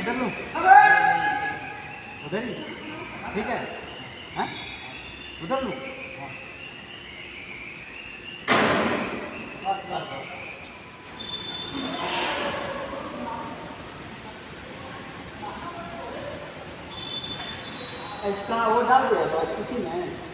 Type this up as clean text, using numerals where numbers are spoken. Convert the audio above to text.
इधर लूँ, उधर ही, ठीक है, हाँ उधर लूँ। इसका वो डाल दिया तो उसी में